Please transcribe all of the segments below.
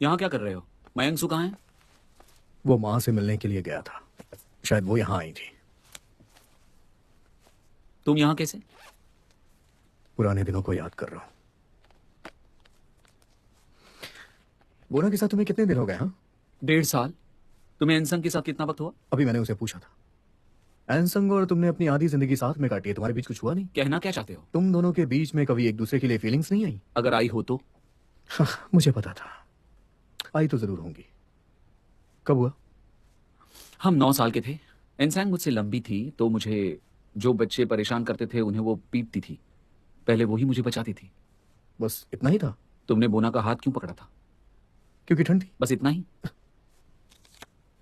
यहाँ क्या कर रहे हो? मयंक सु कहाँ है? वो माँ से मिलने के लिए गया था। शायद वो यहाँ आई थी। तुम यहाँ कैसे? पुराने दिनों को याद कर रहा हूँ। बोना के साथ तुम्हें कितने दिन हो गए? हाँ, 1.5 साल। तुम्हें एनसंग के साथ कितना वक्त हुआ? अभी मैंने उसे पूछा था। एनसंग और तुमने अपनी आधी जिंदगी साथ में काटी है, तुम्हारे बीच कुछ हुआ नहीं? कहना क्या चाहते हो? तुम दोनों के बीच में कभी एक दूसरे के लिए फीलिंग्स नहीं आई? अगर आई हो तो? हाँ, मुझे पता था आई तो जरूर होंगी। कब हुआ? हम 9 साल के थे। एनसंग मुझसे लंबी थी तो मुझे जो बच्चे परेशान करते थे उन्हें वो पीटती थी। पहले वही मुझे बचाती थी। बस इतना ही था? तुमने बोना का हाथ क्यों पकड़ा था? क्योंकि ठंड थी। बस इतना ही?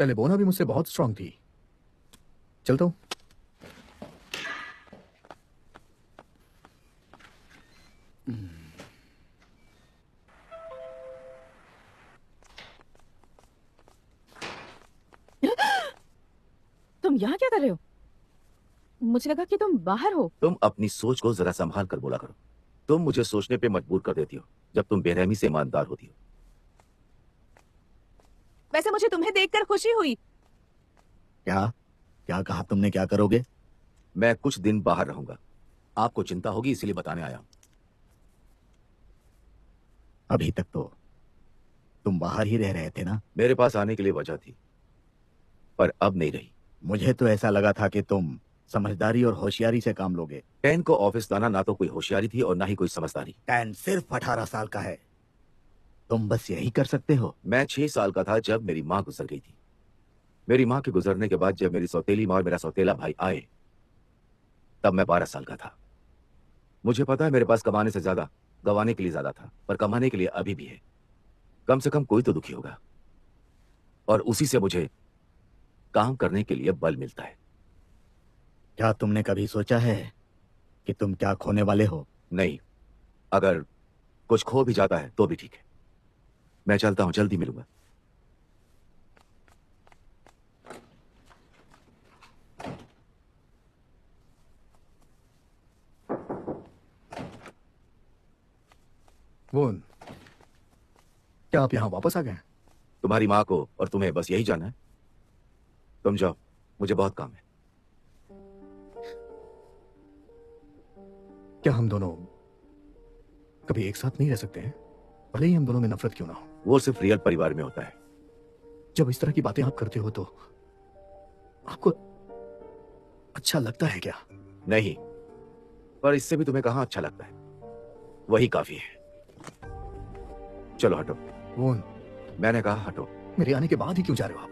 पहले बोना भी मुझसे बहुत स्ट्रांग थी। चलता हूँ। तुम यहाँ क्या कर रहे हो? मुझे लगा कि तुम बाहर हो। तुम अपनी सोच को जरा संभाल कर बोला करो। तुम मुझे सोचने पे मजबूर कर देती हो जब तुम बेरहमी से ईमानदार होती हो। वैसे मुझे तुम्हें देखकर खुशी हुई। क्या क्या कहा तुमने? क्या करोगे? मैं कुछ दिन बाहर रहूंगा। आपको चिंता होगी इसीलिए बताने आया हूं। अभी तक तो तुम बाहर ही रह रहे थे ना? मेरे पास आने के लिए वजह थी पर अब नहीं रही। मुझे तो ऐसा लगा था कि तुम समझदारी और होशियारी से काम लोगे। टैन को ऑफिस लाना ना तो कोई होशियारी थी और ना ही कोई समझदारी। टैन सिर्फ 18 साल का है, तुम बस यही कर सकते हो। मैं 6 साल का था जब मेरी माँ गुजर गई थी। मेरी माँ के गुजरने के बाद जब मेरी सौतेली माँ और मेरा सौतेला भाई आए तब मैं 12 साल का था। मुझे पता है मेरे पास कमाने से ज्यादा गंवाने के लिए ज्यादा था, पर कमाने के लिए अभी भी है। कम से कम कोई तो दुखी होगा और उसी से मुझे काम करने के लिए बल मिलता है। क्या तुमने कभी सोचा है कि तुम क्या खोने वाले हो? नहीं, अगर कुछ खो भी जाता है तो भी ठीक है। मैं चलता हूं, जल्दी मिलूंगा। वो क्या आप यहाँ वापस आ गए? तुम्हारी माँ को और तुम्हें बस यही जानना है। तुम जाओ, मुझे बहुत काम है। क्या हम दोनों कभी एक साथ नहीं रह सकते हैं? भले ही हम दोनों में नफरत क्यों ना हो। वो सिर्फ रियल परिवार में होता है। जब इस तरह की बातें आप करते हो तो आपको अच्छा लगता है क्या? नहीं, पर इससे भी तुम्हें कहां अच्छा लगता है। वही काफी है। चलो हटो। वो मैंने कहा हटो। मेरे आने के बाद ही क्यों जा रहे हो आप?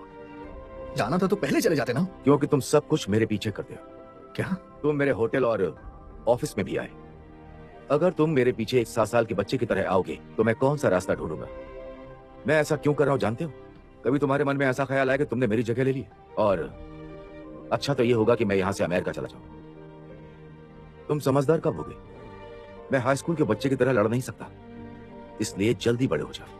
जाना था तो पहले चले जाते ना। क्योंकि तुम सब कुछ मेरे पीछे करते हो। क्या? तुम मेरे होटल और ऑफिस में भी आए। अगर तुम मेरे पीछे एक 7 साल के बच्चे की तरह आओगे तो मैं कौन सा रास्ता ढूंढूंगा? मैं ऐसा क्यों कर रहा हूं जानते हो? कभी तुम्हारे मन में ऐसा ख्याल आया कि तुमने मेरी जगह ले ली? और अच्छा तो ये होगा कि मैं यहां से अमेरिका चला जाऊं। तुम समझदार कब होगे? मैं हाई स्कूल के बच्चे की तरह लड़ नहीं सकता, इसलिए जल्दी बड़े हो जाओ।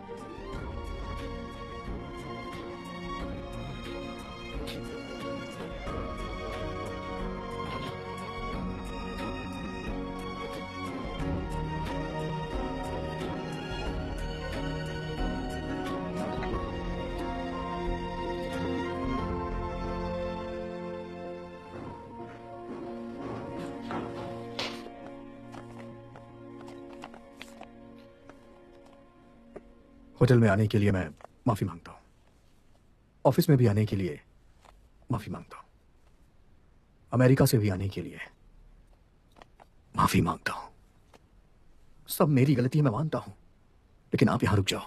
होटल में आने के लिए मैं माफी मांगता हूं। ऑफिस में भी आने के लिए माफी मांगता हूं। अमेरिका से भी आने के लिए माफी मांगता हूं। सब मेरी गलती है, मैं मानता हूं, लेकिन आप यहां रुक जाओ।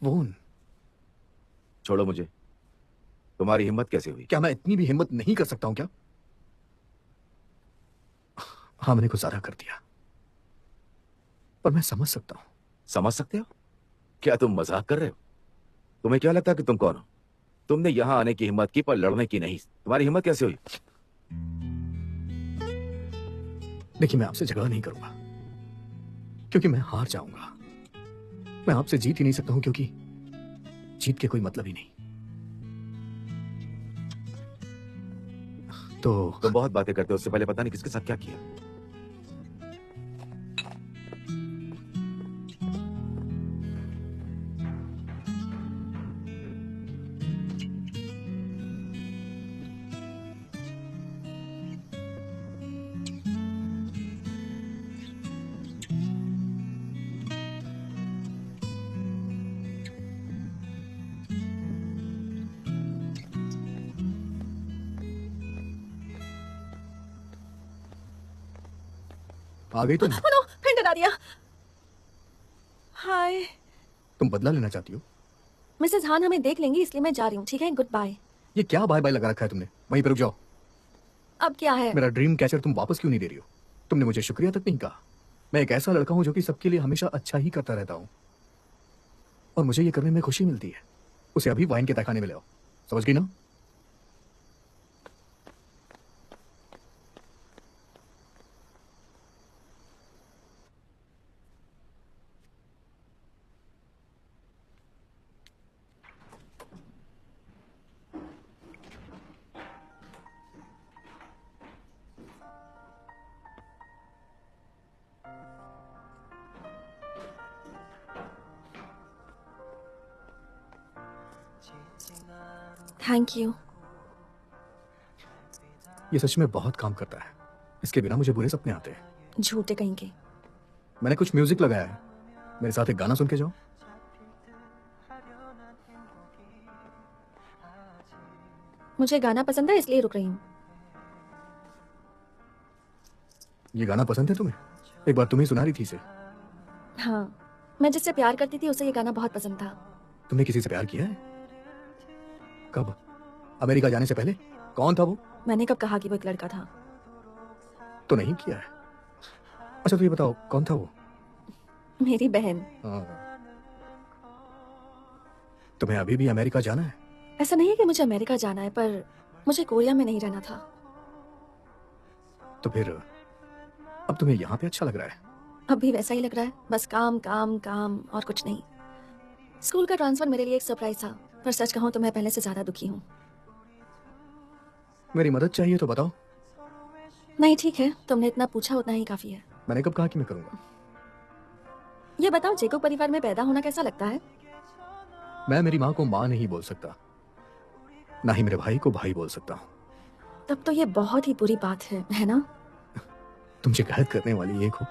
वोन, छोड़ो मुझे। तुम्हारी हिम्मत कैसे हुई? क्या मैं इतनी भी हिम्मत नहीं कर सकता हूं क्या? हाँ, मैंने कुछ ज्यादा कर दिया, पर मैं समझ सकता हूं। समझ सकते हो? क्या तुम मजाक कर रहे हो? तुम्हें क्या लगता है कि तुम कौन हो? तुमने यहां आने की हिम्मत की पर लड़ने की नहीं। तुम्हारी हिम्मत कैसे हुई? देखिए, मैं आपसे झगड़ा नहीं करूंगा क्योंकि मैं हार जाऊंगा। मैं आपसे जीत ही नहीं सकता हूं क्योंकि जीत के कोई मतलब ही नहीं। तो तुम बहुत बातें करते हो, उससे पहले पता नहीं किसके साथ क्या किया। आ गई तुम? नो, फिर डरा दिया। हाय तुम बदला लेना चाहती हो? मिसेस हान हमें देख लेंगी, इसलिए मैं जा रही हूँ। ठीक है, गुड बाय। ये क्या बाय बाय लगा रखा है तुमने? वहीं पे रुक जाओ। अब क्या है? मेरा ड्रीम कैचर तुम वापस क्यों नहीं दे रही हो? तुमने मुझे शुक्रिया तक नहीं कहा। मैं एक ऐसा लड़का हूं जो कि सबके लिए हमेशा अच्छा ही करता रहता हूं, और मुझे ये करने में खुशी मिलती है। उसे अभी वाइन के तहखाने में ले आओ, समझ गई ना? Thank you. ये सच में बहुत काम करता है। इसके बिना मुझे बुरे सपने आते हैं। झूठे कहीं के। मैंने कुछ म्यूजिक लगाया है, मेरे साथ एक गाना सुन के जाओ। मुझे गाना पसंद है, इसलिए रुक रही हूँ। ये गाना पसंद है तुम्हें? एक बार तुम ही सुना रही थी इसे। हाँ, मैं जिससे प्यार करती थी उसे ये गाना बहुत पसंद था। तुमने किसी से प्यार किया है? कब? अमेरिका जाने से पहले? कौन था वो? मैंने कब कहा कि वो एक लड़का था? तो नहीं किया है। अच्छा तो ये बताओ, कौन था वो? मेरी बहन। हाँ। तुम्हें अभी भी अमेरिका जाना है? ऐसा नहीं है कि मुझे अमेरिका जाना है, पर मुझे कोरिया में नहीं रहना था। तो फिर अब तुम्हें यहाँ पे अच्छा लग रहा है? अब भी वैसा ही लग रहा है, बस काम काम काम और कुछ नहीं। स्कूल का ट्रांसफर मेरे लिए एक सरप्राइज था, पर सच कहूँ तो मैं पहले से ज्यादा दुखी हूँ। मेरी मदद चाहिए तो बताओ। नहीं ठीक है, तुमने इतना पूछा उतना ही काफी है। मैंने कब कहा कि मैं करूंगा? ये बताओ, जेको परिवार में पैदा होना कैसा लगता है? मैं मेरी माँ को माँ नहीं बोल सकता, ना ही मेरे भाई को भाई बोल सकता हूँ। तब तो ये बहुत ही बुरी बात है ना? तुम शिकायत करने वाली एक हो।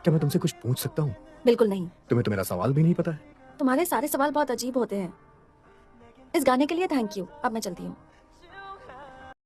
क्या मैं तुमसे कुछ पूछ सकता हूँ? बिल्कुल नहीं। तुम्हें तो मेरा सवाल भी नहीं पता है। तुम्हारे सारे सवाल बहुत अजीब होते हैं। इस गाने के लिए थैंक यू। अब मैं चलती हूँ।